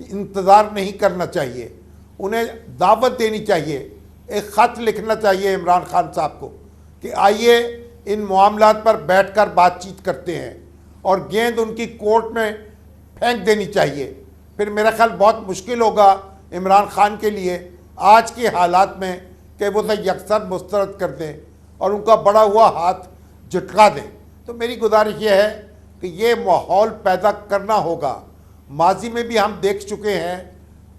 انتظار نہیں کرنا چاہیے، انہیں دعوت دینی چاہیے، ایک خط لکھنا چاہیے عمران خان صاحب کو کہ آئیے ان معاملات پر بیٹھ کر بات چیت کرتے ہیں، اور گیند ان کی کورٹ میں پھینک دینی چاہیے۔ پھر میرا خیال بہت مشکل ہوگا عمران خان کے لیے آج کے حالات میں کہ وہ اسے یکسر مسترد کر دیں اور ان کا بڑا ہوا ہاتھ جھٹکا دیں۔ تو میری گزارش یہ ہے کہ یہ ماحول پیدا کرنا ہوگا۔ ماضی میں بھی ہم دیکھ چکے ہیں،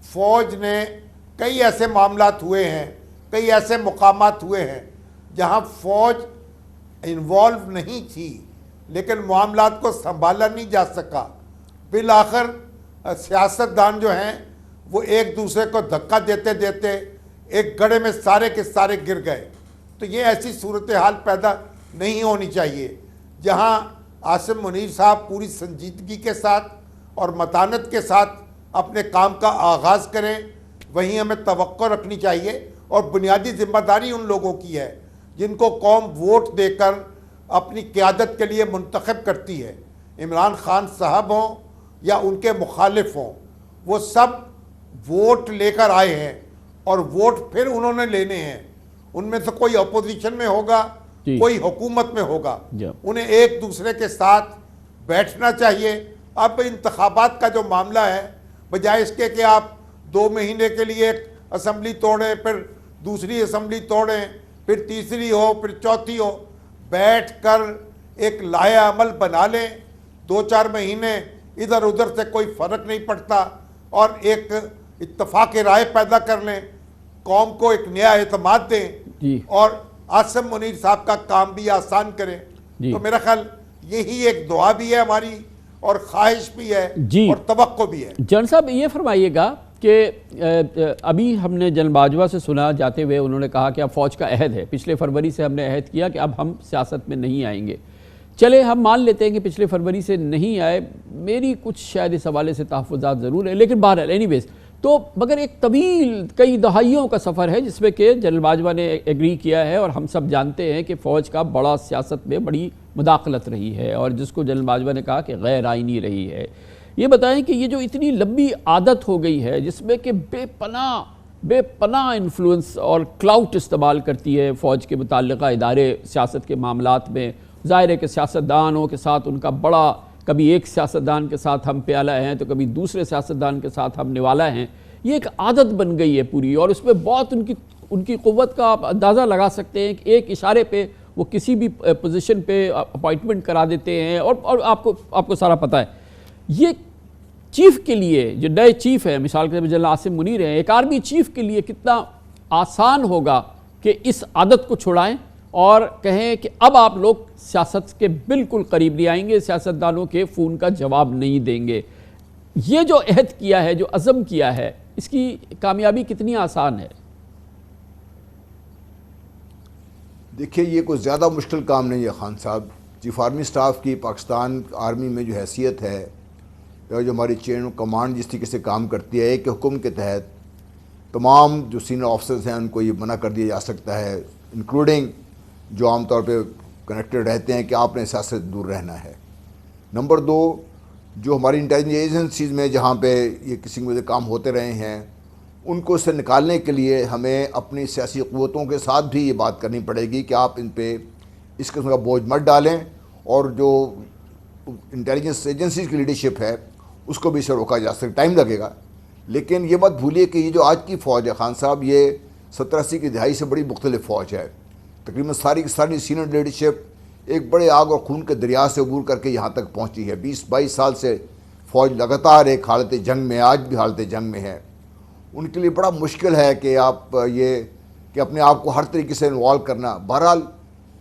فوج نے کئی ایسے معاملات ہوئے ہیں، کئی ایسے مقامات ہوئے ہیں جہاں فوج انوالو نہیں تھی لیکن معاملات کو سنبھالا نہیں جا سکا۔ بالآخر سیاستدان جو ہیں وہ ایک دوسرے کو دھکا دیتے دیتے ایک گڑھے میں سارے کے سارے گر گئے۔ تو یہ ایسی صورتحال پیدا نہیں ہونی چاہیے۔ جہاں عاصم منیر صاحب پوری سنجیدگی کے ساتھ اور متانت کے ساتھ اپنے کام کا آغاز کریں، وہیں ہمیں توقع رکھنی چاہیے، اور بنیادی ذمہ داری ان لوگوں کی ہے جن کو قوم ووٹ دے کر اپنی قیادت کے لیے منتخب کرتی ہے۔ عمران خان صاحب ہوں یا ان کے مخالف ہوں، وہ سب ووٹ لے کر آئے ہیں، اور ووٹ پھر انہوں نے لینے ہیں۔ ان میں سے کوئی اپوزیشن میں ہوگا، کوئی حکومت میں ہوگا، انہیں ایک دوسرے کے ساتھ بیٹھنا چاہیے۔ اب انتخابات کا جو معاملہ ہے، بجائے اس کے کہ آپ 2 مہینے کے لیے ایک اسمبلی توڑیں، پھر دوسری اسمبلی توڑیں، پھر تیسری ہو، پھر چوتھی ہو، بیٹھ کر ایک لائحہ عمل بنا لیں۔ 2-4 مہینے ادھر ادھر سے کوئی فرق نہیں پڑتا، اور ایک اتفاق رائے پیدا کر لیں، قوم کو ایک نیا اعتماد دیں، اور عاصم منیر صاحب کا کام بھی آسان کریں۔ تو میرا خیال یہی ایک دعا بھی ہے ہماری، اور خواہش بھی ہے، اور توقع بھی ہے۔ جنرل صاحب یہ فرمائیے گا کہ ابھی ہم نے جنرل باجوہ سے سنا جاتے ہوئے، انہوں نے کہا کہ اب فوج کا عہد ہے، پچھلے فروری سے ہم نے عہد کیا کہ اب ہم سیاست میں نہیں آئیں گے۔ چلے ہم مان لیتے ہیں کہ پچھلے فروری سے نہیں آئے، میری کچھ شاید اس حوالے سے تحفظات ضرور ہے، لیکن بہرحال اینی ویز تو مگر ایک طویل کئی دہائیوں کا سفر ہے جس میں کہ جنرل باجوہ نے ایگری کیا ہے، اور ہم سب جانتے ہیں کہ فوج کا بڑا سیاست میں بڑی مداخلت رہی ہے، اور جس کو جنرل باجوہ نے کہا کہ غیر آئینی رہی ہے۔ یہ بتائیں کہ یہ جو اتنی لمبی عادت ہو گئی ہے جس میں کہ بے پناہ انفلوئنس اور کلاؤٹ استعمال کرتی ہے فوج کے متعلقہ ادارے سیاست کے معاملات میں، ظاہر ہے کہ سیاستدانوں کے ساتھ ان کا بڑا، کبھی ایک سیاستدان کے ساتھ ہم پیالہ ہیں تو کبھی دوسرے سیاستدان کے ساتھ ہم نوالا ہیں، یہ ایک عادت بن گئی ہے پوری، اور اس میں بہت ان کی قوت کا آپ اندازہ لگا سکتے ہیں کہ ایک اشارے پہ وہ کسی بھی پوزیشن پہ اپوائنٹمنٹ کرا دیتے ہیں، اور آپ کو سارا پتہ ہے۔ یہ چیف کے لیے، جو نئے چیف ہیں، مثال کے طور پر جنرل عاصم منیر ہیں، ایک آرمی چیف کے لیے کتنا آسان ہوگا کہ اس عادت کو چھڑائیں اور کہیں کہ اب آپ لوگ سیاست کے بالکل قریب نہیں آئیں گے، سیاستدانوں کے فون کا جواب نہیں دیں گے۔ یہ جو عہد کیا ہے، جو عزم کیا ہے، اس کی کامیابی کتنی آسان ہے؟ دیکھیے یہ کوئی زیادہ مشکل کام نہیں ہے خان صاحب۔ چیف آرمی سٹاف کی پاکستان آرمی میں جو حیثیت ہے، جو ہماری چین آف کمانڈ جس طریقے سے کام کرتی ہے، ایک حکم کے تحت تمام جو سینئر آفیسرز ہیں ان کو یہ منع کر دیا جا سکتا ہے، انکلوڈنگ جو عام طور پہ کنیکٹڈ رہتے ہیں، کہ آپ نے سیاست سے دور رہنا ہے۔ نمبر 2، جو ہماری انٹیلیجنس ایجنسیز میں جہاں پہ یہ قسم کے کام ہوتے رہے ہیں، ان کو اس سے نکالنے کے لیے ہمیں اپنی سیاسی قوتوں کے ساتھ بھی یہ بات کرنی پڑے گی کہ آپ ان پہ اس قسم کا بوجھ مت ڈالیں، اور جو انٹیلیجنس ایجنسیز کی لیڈرشپ ہے اس کو بھی اسے روکا جا سکتا، ٹائم لگے گا۔ لیکن یہ مت بھولیے کہ یہ جو آج کی فوج ہے خان صاحب، یہ 70-80 کی دہائی سے بڑی مختلف فوج ہے۔ تقریباً ساری کی ساری سینئر لیڈرشپ ایک بڑے آگ اور خون کے دریا سے عبور کر کے یہاں تک پہنچی ہے۔ 20-22 سال سے فوج لگاتار ایک حالت جنگ میں، آج بھی حالت جنگ میں ہے۔ ان کے لیے بڑا مشکل ہے کہ آپ یہ کہ اپنے آپ کو ہر طریقے سے انوالو کرنا۔ بہرحال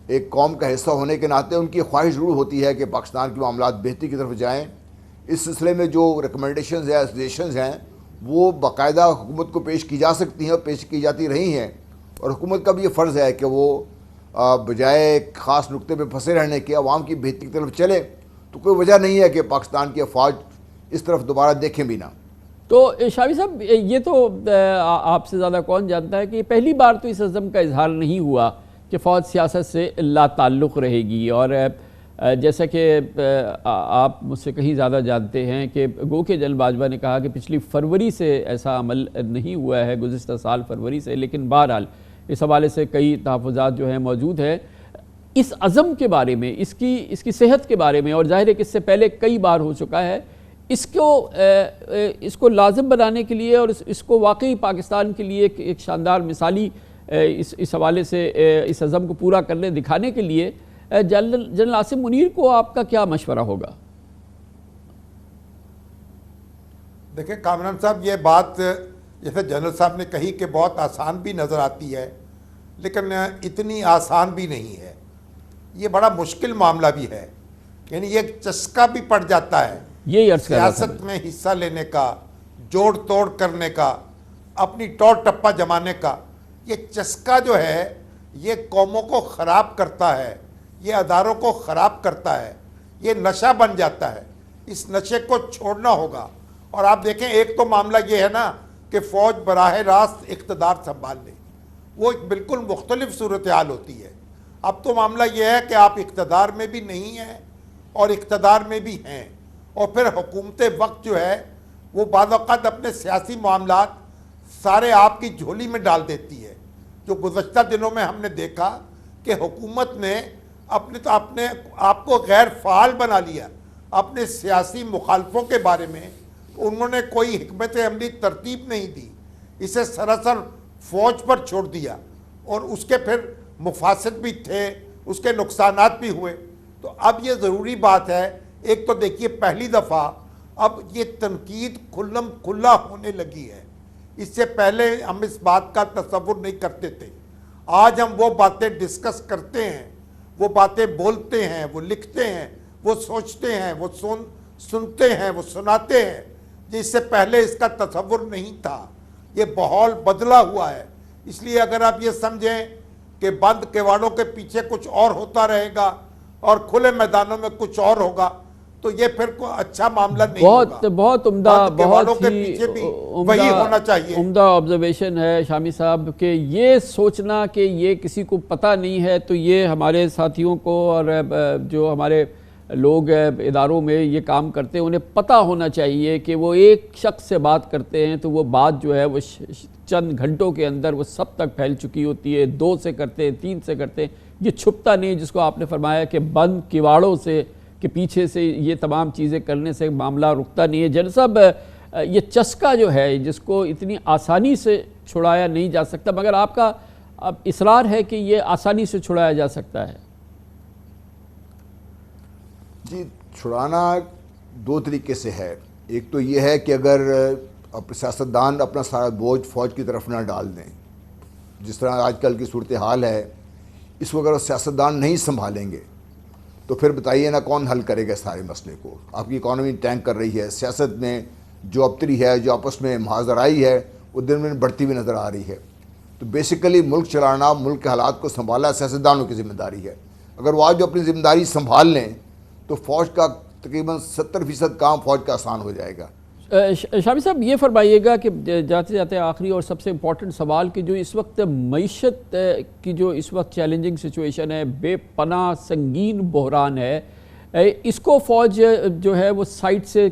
ایک قوم کا حصہ ہونے کے ناطے ان کی خواہش ضرور ہوتی ہے کہ پاکستان کے معاملات بہتری کی طرف جائیں۔ اس سلسلے میں جو ریکمنڈیشنز ہیں، سجیشنز ہیں، وہ باقاعدہ حکومت کو پیش کی جا سکتی ہیں اور پیش کی جاتی رہی ہیں، اور حکومت کا بھی یہ فرض ہے کہ وہ بجائے ایک خاص نقطے پہ پھنسے رہنے کے عوام کی بہتری کی طرف چلے۔ تو کوئی وجہ نہیں ہے کہ پاکستان کی افواج اس طرف دوبارہ دیکھیں بھی نہ۔ تو شاوی صاحب، یہ تو آپ سے زیادہ کون جانتا ہے کہ یہ پہلی بار تو اس عزم کا اظہار نہیں ہوا کہ فوج سیاست سے لا تعلق رہے گی، اور جیسا کہ آپ مجھ سے کہیں زیادہ جانتے ہیں کہ گو کہ جنرل باجوہ نے کہا کہ پچھلی فروری سے ایسا عمل نہیں ہوا ہے، گزشتہ سال فروری سے، لیکن بہرحال اس حوالے سے کئی تحفظات جو ہیں موجود ہیں۔ اس عزم کے بارے میں، اس کی صحت کے بارے میں، اور ظاہر ہے کہ اس سے پہلے کئی بار ہو چکا ہے، اس کو لازم بنانے کے لیے اور اس کو واقعی پاکستان کے لیے ایک شاندار مثالی اس حوالے سے اس عزم کو پورا کرنے دکھانے کے لیے جنرل عاصم منیر کو آپ کا کیا مشورہ ہوگا؟ دیکھیں کامران صاحب، یہ بات جیسے جنرل صاحب نے کہی کہ بہت آسان بھی نظر آتی ہے، لیکن اتنی آسان بھی نہیں ہے۔ یہ بڑا مشکل معاملہ بھی ہے، یعنی یہ چسکا بھی پڑ جاتا ہے سیاست میں حصہ لینے کا، جوڑ توڑ کرنے کا، اپنی ٹور ٹپا جمانے کا۔ یہ چسکا جو ہے یہ قوموں کو خراب کرتا ہے، یہ اداروں کو خراب کرتا ہے، یہ نشہ بن جاتا ہے۔ اس نشے کو چھوڑنا ہوگا۔ اور آپ دیکھیں، ایک تو معاملہ یہ ہے نا کہ فوج براہ راست اقتدار سنبھال لے، وہ ایک بالکل مختلف صورتحال ہوتی ہے۔ اب تو معاملہ یہ ہے کہ آپ اقتدار میں بھی نہیں ہیں اور اقتدار میں بھی ہیں، اور پھر حکومت وقت جو ہے وہ بعض اوقات اپنے سیاسی معاملات سارے آپ کی جھولی میں ڈال دیتی ہے۔ جو گزشتہ دنوں میں ہم نے دیکھا کہ حکومت نے اپنے آپ کو غیر فعال بنا لیا اپنے سیاسی مخالفوں کے بارے میں۔ انہوں نے کوئی حکمت عملی ترتیب نہیں دی، اسے سراسر فوج پر چھوڑ دیا، اور اس کے پھر مفاسد بھی تھے، اس کے نقصانات بھی ہوئے۔ تو اب یہ ضروری بات ہے، ایک تو دیکھیے پہلی دفعہ اب یہ تنقید کھلم کھلا ہونے لگی ہے۔ اس سے پہلے ہم اس بات کا تصور نہیں کرتے تھے۔ آج ہم وہ باتیں ڈسکس کرتے ہیں، وہ باتیں بولتے ہیں، وہ لکھتے ہیں، وہ سوچتے ہیں، وہ سنتے ہیں، وہ سناتے ہیں، جس سے پہلے اس کا تصور نہیں تھا۔ یہ ماحول بدلا ہوا ہے۔ اس لیے اگر آپ یہ سمجھیں کہ بند کیواڑوں کے پیچھے کچھ اور ہوتا رہے گا اور کھلے میدانوں میں کچھ اور ہوگا، تو یہ پھر کوئی اچھا معاملہ نہیں ہوگا۔ بہت عمدہ، بہت ہی عمدہ آبزرویشن ہے شامی صاحب کہ یہ سوچنا کہ یہ کسی کو پتہ نہیں ہے، تو یہ ہمارے ساتھیوں کو اور جو ہمارے لوگ اداروں میں یہ کام کرتے ہیں انہیں پتہ ہونا چاہیے کہ وہ ایک شخص سے بات کرتے ہیں تو وہ بات جو ہے وہ چند گھنٹوں کے اندر وہ سب تک پھیل چکی ہوتی ہے۔ 2 سے کرتے ہیں، 3 سے کرتے ہیں، یہ چھپتا نہیں، جس کو آپ نے فرمایا کہ بند کیواڑوں سے کہ پیچھے سے یہ تمام چیزیں کرنے سے معاملہ رکتا نہیں ہے۔ جنرل صاحب، یہ چسکا جو ہے جس کو اتنی آسانی سے چھڑایا نہیں جا سکتا، مگر آپ کا اصرار ہے کہ یہ آسانی سے چھڑایا جا سکتا ہے۔ جی، چھڑانا 2 طریقے سے ہے۔ ایک تو یہ ہے کہ اگر سیاستدان اپنا سارا بوجھ فوج کی طرف نہ ڈال دیں، جس طرح آج کل کی صورتحال ہے، اس کو اگر سیاستدان نہیں سنبھالیں گے تو پھر بتائیے نا کون حل کرے گا سارے مسئلے کو۔ آپ کی اکانومی ٹینک کر رہی ہے، سیاست میں جو ابتری ہے، جو آپس میں محاذرائی ہے، وہ دن میں بڑھتی ہوئی نظر آ رہی ہے۔ تو بیسیکلی ملک چلانا، ملک کے حالات کو سنبھالنا سیاستدانوں کی ذمہ داری ہے۔ اگر وہ آج اپنی ذمہ داری سنبھال لیں تو فوج کا تقریباً 70% کام فوج کا آسان ہو جائے گا۔ شامی صاحب، یہ فرمائیے گا کہ جاتے جاتے آخری اور سب سے امپورٹنٹ سوال کہ جو اس وقت معیشت کی جو اس وقت چیلنجنگ سچویشن ہے، بے پناہ سنگین بحران ہے، اس کو فوج جو ہے وہ سائٹ سے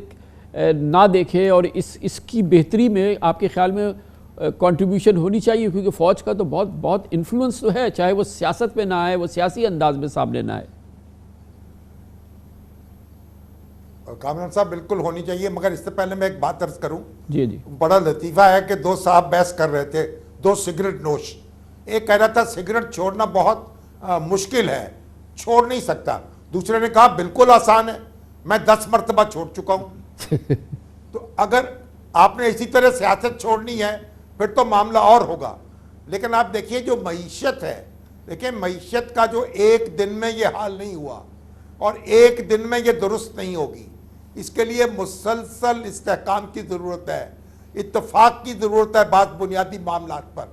نہ دیکھے اور اس کی بہتری میں آپ کے خیال میں کنٹریبیوشن ہونی چاہیے، کیونکہ فوج کا تو بہت انفلوئنس تو ہے، چاہے وہ سیاست میں نہ آئے، وہ سیاسی انداز میں سامنے نہ آئے۔ کامران صاحب بالکل ہونی چاہیے، مگر اس سے پہلے میں ایک بات عرض کروں۔ جی جی، بڑا لطیفہ ہے کہ 2 صاحب بحث کر رہے تھے، 2 سگریٹ نوش۔ ایک کہہ رہا تھا سگریٹ چھوڑنا بہت مشکل ہے، چھوڑ نہیں سکتا۔ دوسرے نے کہا بالکل آسان ہے، میں 10 مرتبہ چھوڑ چکا ہوں۔ تو اگر آپ نے اسی طرح سیاست چھوڑنی ہے پھر تو معاملہ اور ہوگا۔ لیکن آپ دیکھیے جو معیشت ہے، دیکھیں معیشت کا جو ایک دن میں یہ حال نہیں ہوا اور ایک دن میں یہ درست نہیں ہوگی۔ اس کے لیے مسلسل استحکام کی ضرورت ہے، اتفاق کی ضرورت ہے بعض بنیادی معاملات پر۔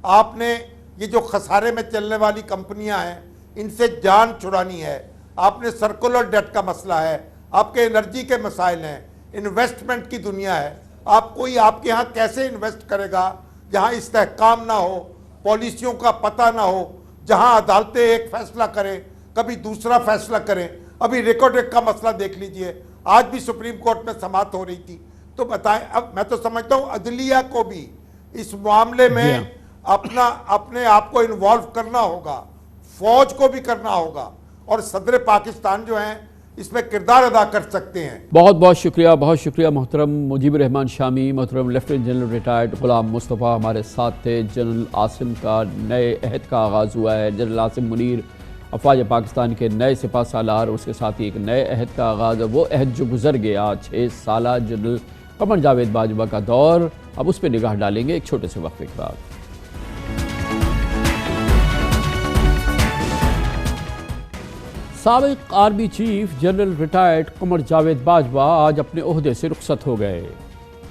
آپ نے یہ جو خسارے میں چلنے والی کمپنیاں ہیں ان سے جان چھڑانی ہے۔ آپ نے سرکولر ڈیٹ کا مسئلہ ہے، آپ کے انرجی کے مسائل ہیں، انویسٹمنٹ کی دنیا ہے۔ آپ کے ہاں کیسے انویسٹ کرے گا جہاں استحکام نہ ہو، پالیسیوں کا پتہ نہ ہو، جہاں عدالتیں ایک فیصلہ کریں کبھی دوسرا فیصلہ کریں۔ ابھی ریکارڈ کا مسئلہ دیکھ لیجئے، آج بھی سپریم کورٹ میں سماعت ہو رہی تھی. تو بتائیں، اب میں تو سمجھتا ہوں عدلیہ کو بھی اس معاملے میں اپنے آپ کو انوالو کرنا ہوگا، فوج کو بھی کرنا ہوگا، اور صدر پاکستان جو ہیں اس میں کردار ادا کر سکتے ہیں. بہت بہت شکریہ محترم مجیب الرحمان شامی. محترم lieutenant general retired Ghulam Mustafa ہمارے ساتھ تھے. جنرل عاصم کا نئے عہد کا آغاز ہوا ہے. جنرل عاصم منیر افواج پاکستان کے نئے سپہ سالار، اس کے ساتھ ہی ایک نئے عہد کا آغاز ہے. وہ عہد جو گزر گیا 6 سالہ جنرل قمر جاوید باجوہ کا دور، اب اس پہ نگاہ ڈالیں گے ایک چھوٹے سے وقفے کے بعد. سابق army chief general retired Qamar Javed Bajwa آج اپنے عہدے سے رخصت ہو گئے.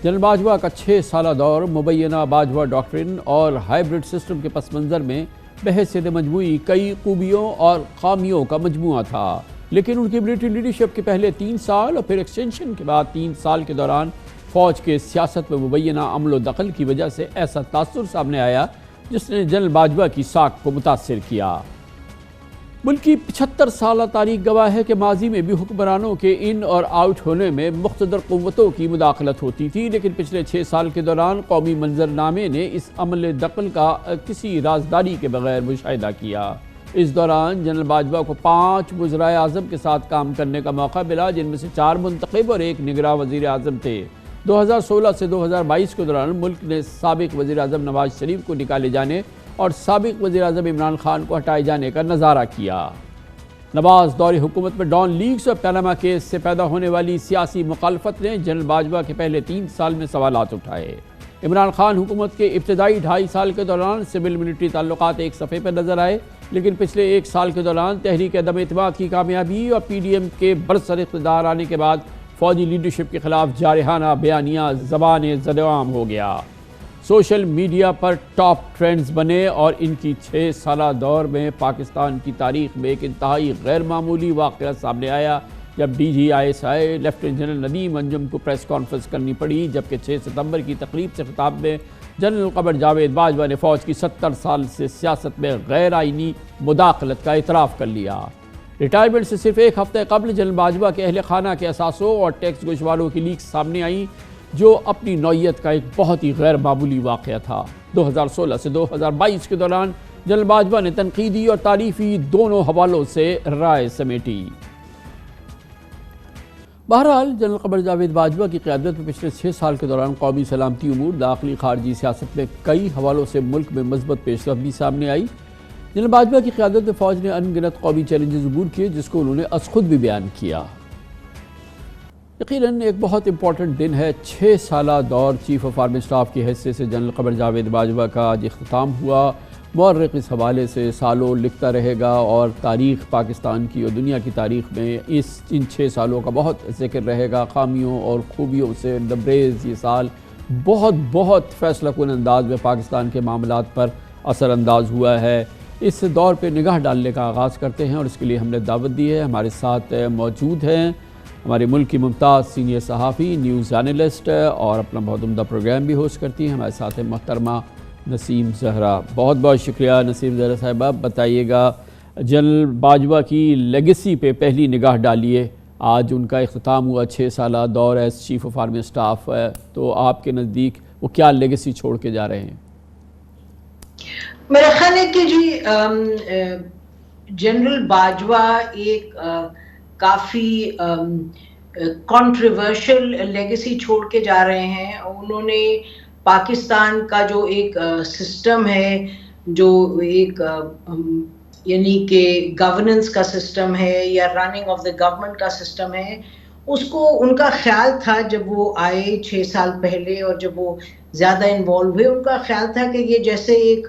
جنرل باجوہ کا 6 سالہ دور مبینہ باجوہ ڈاکٹرن اور ہائیبرڈ سسٹم کے پس منظر میں بحیثیت مجموعی کئی خوبیوں اور خامیوں کا مجموعہ تھا، لیکن ان کی ملٹری لیڈرشپ کے پہلے 3 سال اور پھر ایکسٹینشن کے بعد 3 سال کے دوران فوج کے سیاست میں مبینہ عمل و دخل کی وجہ سے ایسا تاثر سامنے آیا جس نے جنرل باجوہ کی ساکھ کو متاثر کیا. ملک کی 75 سالہ تاریخ گواہ ہے کہ ماضی میں بھی حکمرانوں کے ان اور آؤٹ ہونے میں مقتدر قوتوں کی مداخلت ہوتی تھی، لیکن پچھلے 6 سال کے دوران قومی منظرنامے نے اس عمل دخل کا کسی رازداری کے بغیر مشاہدہ کیا. اس دوران جنرل باجوہ کو 5 وزرائے اعظم کے ساتھ کام کرنے کا موقع ملا، جن میں سے 4 منتخب اور 1 نگراں وزیر اعظم تھے. 2016 سے 2022 کے دوران ملک نے سابق وزیر اعظم نواز شریف کو نکالے جانے اور سابق وزیر اعظم عمران خان کو ہٹائے جانے کا نظارہ کیا. نواز دور حکومت میں ڈان لیگز اور پیناما کیس سے پیدا ہونے والی سیاسی مخالفت نے جنرل باجوہ کے پہلے 3 سال میں سوالات اٹھائے. عمران خان حکومت کے ابتدائی 2.5 سال کے دوران سول ملٹری تعلقات ایک صفحے پر نظر آئے، لیکن پچھلے 1 سال کے دوران تحریک عدم اعتماد کی کامیابی اور پی ڈی ایم کے برسر اقتدار آنے کے بعد فوجی لیڈرشپ کے خلاف جارحانہ بیانیہ زبان زدعام ہو گیا. سوشل میڈیا پر ٹاپ ٹرینڈز بنے اور ان کی 6 سالہ دور میں پاکستان کی تاریخ میں ایک انتہائی غیر معمولی واقعہ سامنے آیا جب D G I S I lieutenant general Nadeem Anjum کو پریس کانفرنس کرنی پڑی، جبکہ 6 ستمبر کی تقریب سے خطاب میں جنرل قمر جاوید باجوہ نے فوج کی 70 سال سے سیاست میں غیر آئینی مداخلت کا اعتراف کر لیا. ریٹائرمنٹ سے صرف 1 ہفتے قبل جنرل باجوہ کے اہل خانہ کے اثاثوں اور ٹیکس گوشواروں کی لیکس سامنے آئیں، جو اپنی نوعیت کا ایک بہت ہی غیر معمولی واقعہ تھا. 2016 سے 2022 کے دوران جنرل باجوہ نے تنقیدی اور تعریفی دونوں حوالوں سے رائے سمیٹی. بہرحال جنرل قمر جاوید باجوہ کی قیادت میں پچھلے 6 سال کے دوران قومی سلامتی امور، داخلی خارجی سیاست میں کئی حوالوں سے ملک میں مثبت پیش رفت بھی سامنے آئی. جنرل باجوہ کی قیادت میں فوج نے ان گنت قومی چیلنجز عبور کیے، جس کو انہوں نے از خود بھی بیان کیا. یقیناً ایک بہت امپورٹنٹ دن ہے. 6 سالہ دور چیف آف آرمی اسٹاف کی حیثیت سے جنرل قمر جاوید باجوہ کا آج اختتام ہوا. مورخ اس حوالے سے سالوں لکھتا رہے گا اور تاریخ پاکستان کی اور دنیا کی تاریخ میں ان 6 سالوں کا بہت ذکر رہے گا. خامیوں اور خوبیوں سے لبریز یہ سال بہت فیصلہ کن انداز میں پاکستان کے معاملات پر اثر انداز ہوا ہے. اس دور پہ نگاہ ڈالنے کا آغاز کرتے ہیں اور اس کے لیے ہم نے دعوت دی ہے. ہمارے ساتھ موجود ہیں ہمارے ملک کی ممتاز سینئر صحافی، نیوز اینالسٹ اور اپنا بہت عمدہ پروگرام بھی ہوسٹ کرتی ہیں. ہمارے ساتھ ہیں محترمہ نسیم زہرا. بہت شکریہ نسیم زہرا صاحبہ. بتائیے گا جنرل باجوہ کی لیگیسی پہ پہلی نگاہ ڈالیے. آج ان کا اختتام ہوا 6 سالہ دور as chief of army staff ہے، تو آپ کے نزدیک وہ کیا لیگیسی چھوڑ کے جا رہے ہیں؟ میرا خیال ہے کہ جی جنرل باجوہ ایک کافی کنٹروورشل لیگیسی چھوڑ کے جا رہے ہیں. انہوں نے پاکستان کا جو ایک سسٹم ہے، جو ایک یعنی کہ گورننس کا سسٹم ہے یا رننگ آف دا گورنمنٹ کا سسٹم ہے، اس کو ان کا خیال تھا جب وہ آئے 6 سال پہلے اور جب وہ زیادہ انوالو ہوئے، ان کا خیال تھا کہ یہ جیسے ایک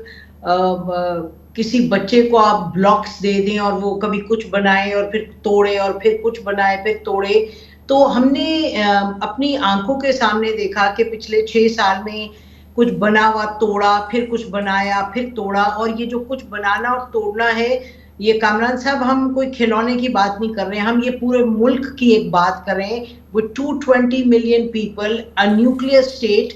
کسی بچے کو آپ بلاکس دے دیں اور وہ کبھی کچھ بنائے اور پھر توڑے اور پھر کچھ بنائے پھر توڑے. تو ہم نے اپنی آنکھوں کے سامنے دیکھا کہ پچھلے 6 سال میں کچھ بنا ہوا توڑا، پھر کچھ بنایا، پھر توڑا. اور یہ جو کچھ بنانا اور توڑنا ہے، یہ کامران صاحب ہم کوئی کھلونے کی بات نہیں کر رہے ہیں، ہم یہ پورے ملک کی ایک بات کر رہے ہیں. with 220 million people, a nuclear state,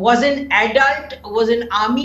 was an adult, was an army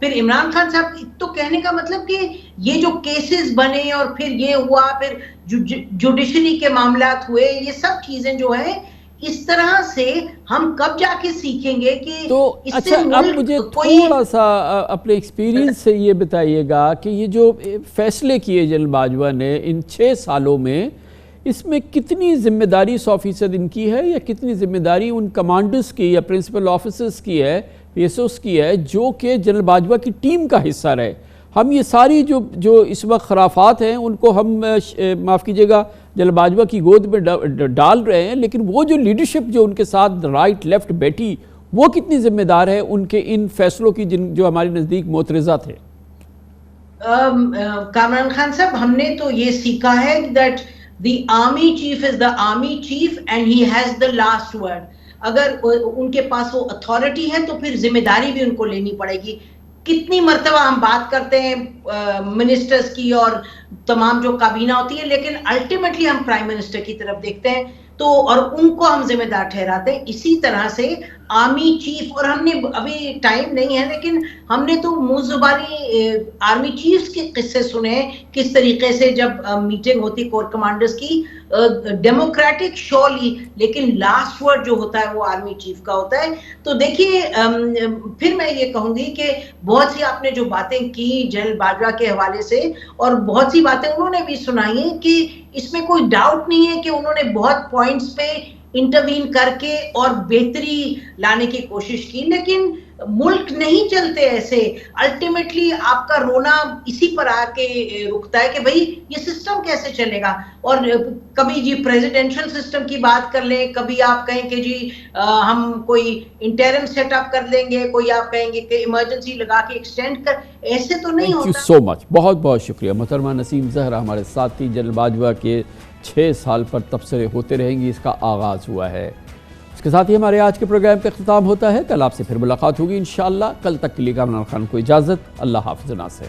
پھر عمران خان صاحب تو کہنے کا مطلب کہ یہ جو کیسز بنے اور پھر یہ ہوا، پھر جوڈیشری کے معاملات ہوئے، یہ سب چیزیں جو ہیں اس طرح سے ہم کب جا کے سیکھیں گے کہ تو اچھا اب مجھے تھوڑا سا اپنے ایکسپیرینس سے یہ بتائیے گا کہ یہ جو فیصلے کیے جنرل باجوہ نے ان 6 سالوں میں، اس میں کتنی ذمہ داری 100% ان کی ہے، یا کتنی ذمہ داری ان کمانڈرز کی یا پرنسپل آفیسرز کی ہے، پی ایس اوز کی ہے، جو کہ جنرل باجوہ کی ٹیم کا حصہ رہے؟ ہم یہ ساری جو اس وقت خرافات ہیں ان کو ہم معاف کیجیے گا جنرل باجوہ کی گود میں ڈال رہے ہیں، لیکن وہ جو لیڈرشپ جو ان کے ساتھ رائٹ لیفٹ بیٹھی، وہ کتنی ذمہ دار ہے ان کے ان فیصلوں کی جو ہمارے نزدیک معترضہ تھے؟ کامران خان صاحب، ہم نے تو یہ سیکھا ہے that the army chief is the army chief and he has the last word. اگر ان کے پاس وہ اتھارٹی ہے تو پھر ذمہ داری بھی ان کو لینی پڑے گی. کتنی مرتبہ ہم بات کرتے ہیں منسٹرز کی اور تمام جو کابینہ ہوتی ہے، لیکن الٹیمیٹلی ہم پرائم منسٹر کی طرف دیکھتے ہیں تو اور ان کو ہم ذمہ دار ٹھہراتے ہیں. اسی طرح سے آرمی چیف، اور ہم نے ابھی ٹائم نہیں ہے لیکن ہم نے تو منہ زبانی آرمی چیفز کے قصے سنے ہیں، کس طریقے سے جب میٹنگ ہوتی کور کمانڈرز کی، ڈیموکریٹک شورلی، لیکن لاسٹ ورڈ جو ہوتا ہے وہ آرمی چیف کا ہوتا ہے. تو دیکھیے پھر میں یہ کہوں گی کہ بہت سی آپ نے جو باتیں کی جنرل باجوہ کے حوالے سے، اور بہت سی باتیں انہوں نے بھی سنائی ہیں کہ اس میں کوئی ڈاؤٹ نہیں ہے کہ انہوں نے بہت پوائنٹس پہ انٹروین کر کے اور بہتری لانے کی کوشش کی، لیکن ملک نہیں چلتے ایسے. الٹیمیٹلی آپ کا رونا اسی پر آ کے رکتا ہے کہ بھئی یہ سسٹم کیسے چلے گا. اور کبھی جی پریزیڈنشل سسٹم کی بات کر لیں، کبھی آپ کہیں کہ جی ہم کوئی انٹرم سیٹ اپ کر لیں گے، کوئی آپ کہیں گے کہ ایمرجنسی لگا کے ایکسٹینڈ کر، ایسے تو نہیں ہوتا. تھینک یو سو مچ، بہت بہت شکریہ محترمہ نسیم زہرا ہمارے ساتھی. جنرل باجوہ کے 6 سال پر تبصرے ہوتے رہیں گی، اس کا آغاز ہوا ہے. اس کے ساتھ ہی ہمارے آج کے پروگرام کا اختتام ہوتا ہے. کل آپ سے پھر ملاقات ہوگی انشاءاللہ. کل تک کے لیے کامران خان کو اجازت. اللہ حافظ ناصر.